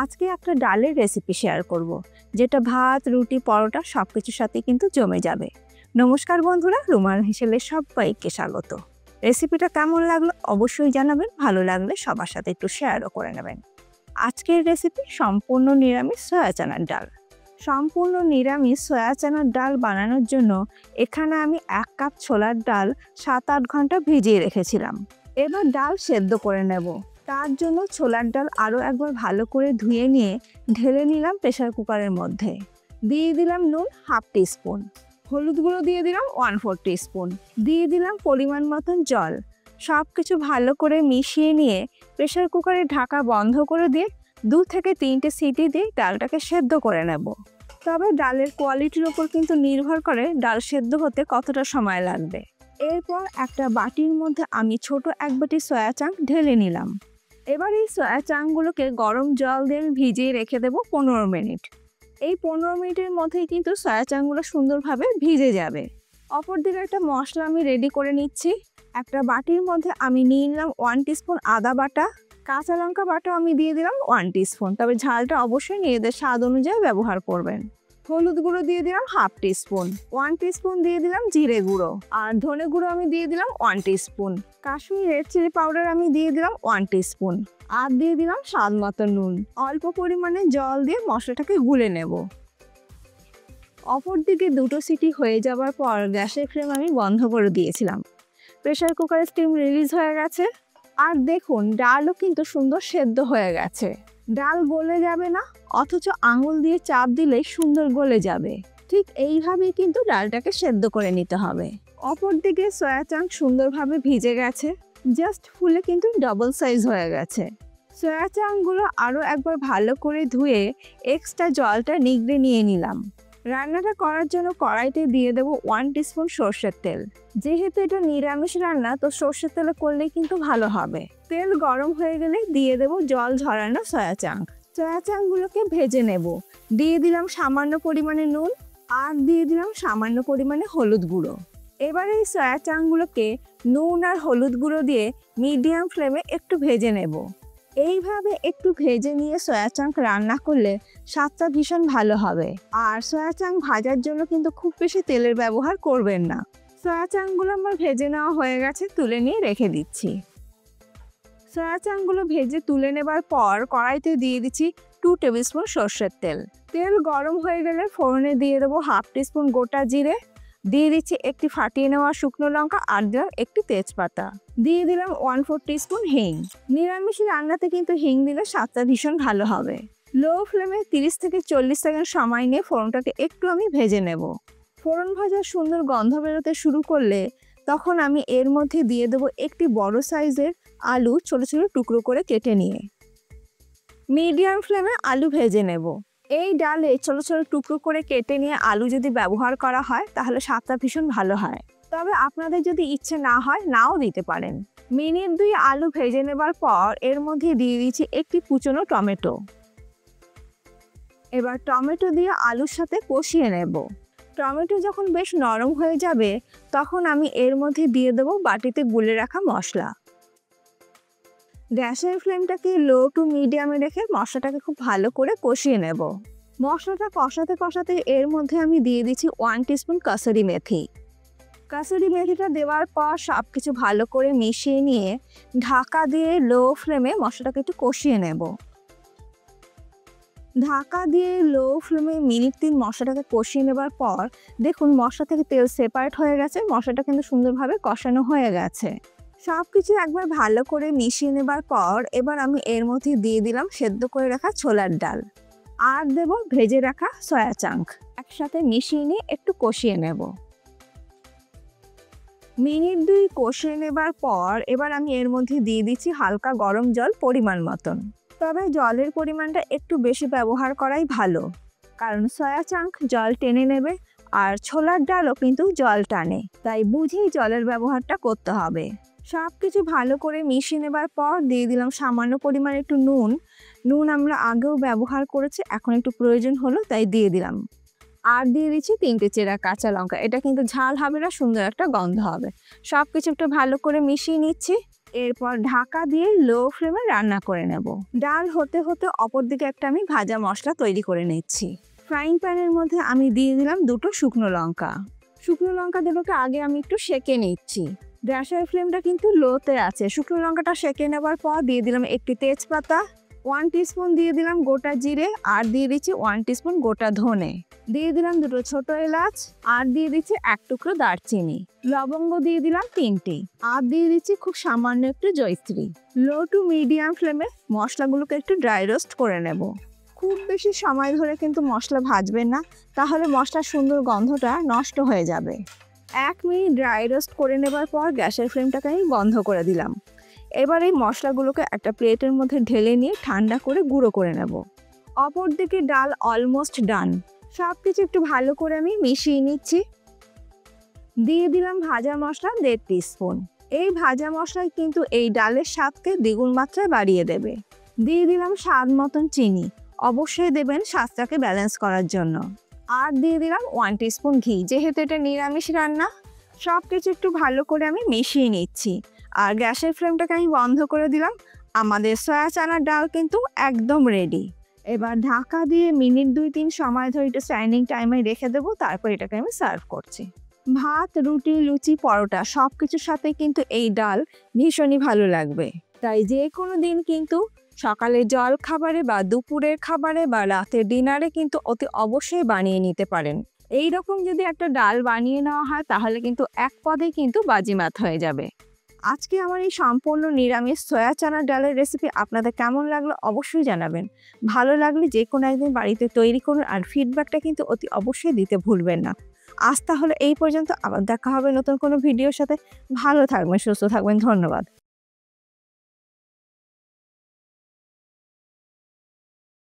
আজকে একটা ডালের রেসিপি শেয়ার করব, যেটা ভাত, রুটি, পরোটা সবকিছুর সাথে কিন্তু জমে যাবে। নমস্কার বন্ধুরা, রুমার হেসেলে সবাইকে স্বাগত। রেসিপিটা কেমন লাগলো অবশ্যই জানাবেন, ভালো লাগলে সবার সাথে একটু শেয়ারও করে নেবেন। আজকের রেসিপি সম্পূর্ণ নিরামিষ সয়া চানার ডাল। সম্পূর্ণ নিরামিষ সয়া চানার ডাল বানানোর জন্য এখানে আমি 1 কাপ ছোলার ডাল 7-8 ঘন্টা ভিজিয়ে রেখেছিলাম। এবার ডাল সেদ্ধ করে নেব। তার জন্য ছোলার ডাল আরও একবার ভালো করে ধুয়ে নিয়ে ঢেলে নিলাম প্রেসার কুকারের মধ্যে। দিয়ে দিলাম নুন 1/2 টিস্পুন, হলুদ গুঁড়ো দিয়ে দিলাম 1/4 টিস্পুন, দিয়ে দিলাম পরিমাণ মতন জল। সব কিছু ভালো করে মিশিয়ে নিয়ে প্রেসার কুকারের ঢাকা বন্ধ করে দিয়ে 2 থেকে 3টে সিটি দিয়ে ডালটাকে সেদ্ধ করে নেব। তবে ডালের কোয়ালিটির ওপর কিন্তু নির্ভর করে ডাল সেদ্ধ হতে কতটা সময় লাগবে। এরপর একটা বাটির মধ্যে আমি ছোট 1 বাটি সয়া চাংক ঢেলে নিলাম। এবার এই সয়া চাংগুলোকে গরম জল দিয়ে ভিজিয়ে রেখে দেবো 15 মিনিট। এই 15 মিনিটের মধ্যেই কিন্তু সয়া চাংগুলো সুন্দরভাবে ভিজে যাবে। অপরদিকে একটা মশলা আমি রেডি করে নিচ্ছি। একটা বাটির মধ্যে আমি নিয়ে নিলাম 1 টিস্পুন আদা বাটা, কাঁচা লঙ্কা বাটা আমি দিয়ে দিলাম 1 টিস্পুন, তবে ঝালটা অবশ্যই নিজেদের স্বাদ অনুযায়ী ব্যবহার করবেন। হলুদ গুঁড়ো দিয়ে দিলাম 1/2 টিস্পুন, 1 টিস্পুন দিয়ে দিলাম জিরে গুঁড়ো, আর ধনে গুঁড়ো আমি দিয়ে দিলাম 1 teaspoon, Kashmiri red chilli powder আমি দিয়ে দিলাম 1 টিস্পুন, আর দিয়ে দিলাম স্বাদ মতো নুন। অল্প পরিমাণে জল দিয়ে মশলাটাকে গুলে নেব। অপরদিকে 2টো সিটি হয়ে যাওয়ার পর গ্যাসের ফ্লেম আমি বন্ধ করে দিয়েছিলাম। প্রেসার কুকারের স্টিম রিলিজ হয়ে গেছে। আর দেখুন ডালও কিন্তু সুন্দর সেদ্ধ হয়ে গেছে। ডাল গলে যাবে না, অথচ আঙুল দিয়ে চাপ দিলেই সুন্দর গলে যাবে। ঠিক এইভাবেই কিন্তু ডালটাকে সেদ্ধ করে নিতে হবে। অপরদিকে সয়া চাংক সুন্দরভাবে ভিজে গেছে, জাস্ট ফুলে কিন্তু ডবল সাইজ হয়ে গেছে। সয়া চাংকগুলো আরও একবার ভালো করে ধুয়ে এক্সট্রা জলটা নিগড়ে নিয়ে নিলাম। রান্নাটা করার জন্য কড়াইতে দিয়ে দেবো 1 টিস্পুন সর্ষের তেল। যেহেতু এটা নিরামিষ রান্না, তো সর্ষের তেলে করলেই কিন্তু ভালো হবে। তেল গরম হয়ে গেলে দিয়ে দেবো জল ঝরানো সয়া চাংক। সয়া চাংকগুলোকে ভেজে নেব। দিয়ে দিলাম সামান্য পরিমাণে নুন, আর দিয়ে দিলাম সামান্য পরিমাণে হলুদ গুঁড়ো। এবার এই সয়া চাংকগুলোকে নুন আর হলুদ গুঁড়ো দিয়ে মিডিয়াম ফ্লেমে একটু ভেজে নেব। এইভাবে একটু ভেজে নিয়ে সয়া চাংক রান্না করলে স্বাদটা ভীষণ ভালো হবে। আর সয়া চাংক ভাজার জন্য কিন্তু খুব বেশি তেলের ব্যবহার করবেন না। সয়া চাংকগুলো আমার ভেজে নেওয়া হয়ে গেছে, তুলে নিয়ে রেখে দিচ্ছি। সয়া চাংকগুলো ভেজে তুলে নেবার পর কড়াইতে দিয়ে দিচ্ছি 2 টেবিল স্পুন সর্ষের তেল। তেল গরম হয়ে গেলে ফোড়নে দিয়ে দেবো 1/2 টিস্পুন গোটা জিরে, দিয়ে দিচ্ছি একটি ফাটিয়ে নেওয়া শুকনো লঙ্কা, আর দিলাম একটি তেজপাতা, দিয়ে দিলাম 1/4 টিস্পুন হিং। নিরামিষ রান্নাতে কিন্তু হিং দিলে স্বাদটা ভীষণ ভালো হবে। লো ফ্লেমে 30 থেকে 40 সেকেন্ড সময় নিয়ে ফোড়নটাকে একটু আমি ভেজে নেব। ফোড়ন ভাজার সুন্দর গন্ধ বেরোতে শুরু করলে তখন আমি এর মধ্যে দিয়ে দেবো একটি বড় সাইজের আলু ছোট ছোট টুকরো করে কেটে নিয়ে। মিডিয়াম ফ্লেমে আলু ভেজে নেব। এই ডালে ছোট ছোট টুকরো করে কেটে নিয়ে আলু যদি ব্যবহার করা হয় তাহলে স্বাদটা ভীষণ ভালো হয়। তবে আপনাদের যদি ইচ্ছে না হয় নাও দিতে পারেন। মিনিট 2 আলু ভেজে নেবার পর এর মধ্যে দিয়ে দিচ্ছি একটি কুচনো টমেটো। এবার টমেটো দিয়ে আলুর সাথে কষিয়ে নেব। টমেটো যখন বেশ নরম হয়ে যাবে তখন আমি এর মধ্যে দিয়ে দেবো বাটিতে গুলে রাখা মশলা। গ্যাসের ফ্লেমটাকে লো টু মিডিয়ামে রেখে মশলাটাকে খুব ভালো করে কষিয়ে নেব। মশলাটা কষাতে কষাতে এর মধ্যে আমি দিয়ে দিচ্ছি 1 টিস্পুন কাসুরি মেথি। কাসুরি মেথিটা দেওয়ার পর সব কিছু ভালো করে মিশিয়ে নিয়ে ঢাকা দিয়ে লো ফ্লেমে মশলাটাকে একটু কষিয়ে নেব। ঢাকা দিয়ে লো ফ্লেমে মিনিট 3 মশলাটাকে কষিয়ে নেবার পর দেখুন মশলা থেকে তেল সেপারেট হয়ে গেছে, মশলাটা কিন্তু সুন্দরভাবে কষানো হয়ে গেছে। সব কিছু একবার ভালো করে মিশিয়ে নেবার পর এবার আমি এর মধ্যে দিয়ে দিলাম সেদ্ধ করে রাখা ছোলার ডাল, আর দেব ভেজে রাখা সয়া চাংক। একসাথে মিশিয়ে নিয়ে একটু কষিয়ে নেব। মিনিট 2 কষিয়ে নেবার পর এবার আমি এর মধ্যে দিয়ে দিচ্ছি হালকা গরম জল পরিমাণ মতন। তবে জলের পরিমাণটা একটু বেশি ব্যবহার করাই ভালো, কারণ সয়া চাংক জল টেনে নেবে আর ছোলার ডালও কিন্তু জল টানে, তাই বুঝেই জলের ব্যবহারটা করতে হবে। সব কিছু ভালো করে মিশিয়ে নেবার পর দিয়ে দিলাম সামান্য পরিমাণে একটু নুন। নুন আমরা আগেও ব্যবহার করেছি, এখন একটু প্রয়োজন হলো তাই দিয়ে দিলাম। আর দিয়ে দিচ্ছি 3টে চেরা কাঁচা লঙ্কা। এটা কিন্তু ঝাল হবে না, সুন্দর একটা গন্ধ হবে। সব কিছু একটু ভালো করে মিশিয়ে নিচ্ছি। এরপর ঢাকা দিয়ে লো ফ্লেমে রান্না করে নেব। ডাল হতে হতে অপর দিকে একটা আমি ভাজা মশলা তৈরি করে নিচ্ছি। ফ্রাইং প্যানের মধ্যে আমি দিয়ে দিলাম 2টো শুকনো লঙ্কা। শুকনো লঙ্কা দুটোকে আগে আমি একটু সেঁকে নিচ্ছি। গ্যাসের ফ্লেমটা কিন্তু লোতে আছে। শুকনো লঙ্কাটা সেঁকে নেবার পর দিয়ে দিলাম একটি তেজপাতা, 1 টিস্পুন দিয়ে দিলাম গোটা জিরে, আর দিয়ে দিচ্ছি 1 টিস্পুন গোটা ধনে, দিয়ে দিলাম 2টো ছোট এলাচ, আর দিয়ে দিচ্ছি 1 টুকরো দারচিনি, লবঙ্গ দিয়ে দিলাম 3টি, আর দিয়ে দিচ্ছি খুব সামান্য একটু জয়িত্রী। লো টু মিডিয়াম ফ্লেমে মশলাগুলোকে একটু ড্রাই রোস্ট করে নেব। খুব বেশি সময় ধরে কিন্তু মশলা ভাজবেন না, তাহলে মশলার সুন্দর গন্ধটা নষ্ট হয়ে যাবে। 1 মিনিট ড্রাই রোস্ট করে নেবার পর গ্যাসের ফ্লেমটাকে আমি বন্ধ করে দিলাম। এবার এই মশলাগুলোকে একটা প্লেটের মধ্যে ঢেলে নিয়ে ঠান্ডা করে গুঁড়ো করে নেব। অপরদিকে ডাল অলমোস্ট ডান। সব কিছু একটু ভালো করে আমি মিশিয়ে নিচ্ছি। দিয়ে দিলাম ভাজা মশলা 1.5 টিস্পুন। এই ভাজা মশলাই কিন্তু এই ডালের স্বাদকে দ্বিগুণ মাত্রায় বাড়িয়ে দেবে। দিয়ে দিলাম স্বাদ মতন চিনি, অবশ্যই দেবেন স্বাদটাকে ব্যালেন্স করার জন্য। আর দিয়ে দিলাম 1 টিস্পুন ঘি, যেহেতু এটা নিরামিষ রান্না। সব কিছু একটু ভালো করে আমি মিশিয়ে নিচ্ছি, আর গ্যাসের ফ্লেমটাকে আমি বন্ধ করে দিলাম। আমাদের সয়া চানার ডাল কিন্তু একদম রেডি। এবার ঢাকা দিয়ে মিনিট 2-3 সময় ধরে একটু স্ট্যান্ডিং টাইমে রেখে দেবো, তারপর এটাকে আমি সার্ভ করছি। ভাত, রুটি, লুচি, পরোটা সব কিছুর সাথে কিন্তু এই ডাল ভীষণই ভালো লাগবে। তাই যে কোনো দিন কিন্তু সকালে জল খাবারে বা দুপুরের খাবারে বা রাতের ডিনারে কিন্তু অতি অবশ্যই বানিয়ে নিতে পারেন। এই রকম যদি একটা ডাল বানিয়ে নেওয়া হয় তাহলে কিন্তু এক পদে কিন্তু বাজিমাত হয়ে যাবে। আজকে আমার এই সম্পূর্ণ নিরামিষ সয়া চানার ডালের রেসিপি আপনাদের কেমন লাগলো অবশ্যই জানাবেন। ভালো লাগলে যে কোনো একদিন বাড়িতে তৈরি করুন, আর ফিডব্যাকটা কিন্তু অতি অবশ্যই দিতে ভুলবেন না। আজ তাহলে এই পর্যন্ত, আবার দেখা হবে নতুন কোনো ভিডিওর সাথে। ভালো থাকবেন, সুস্থ থাকবেন, ধন্যবাদ।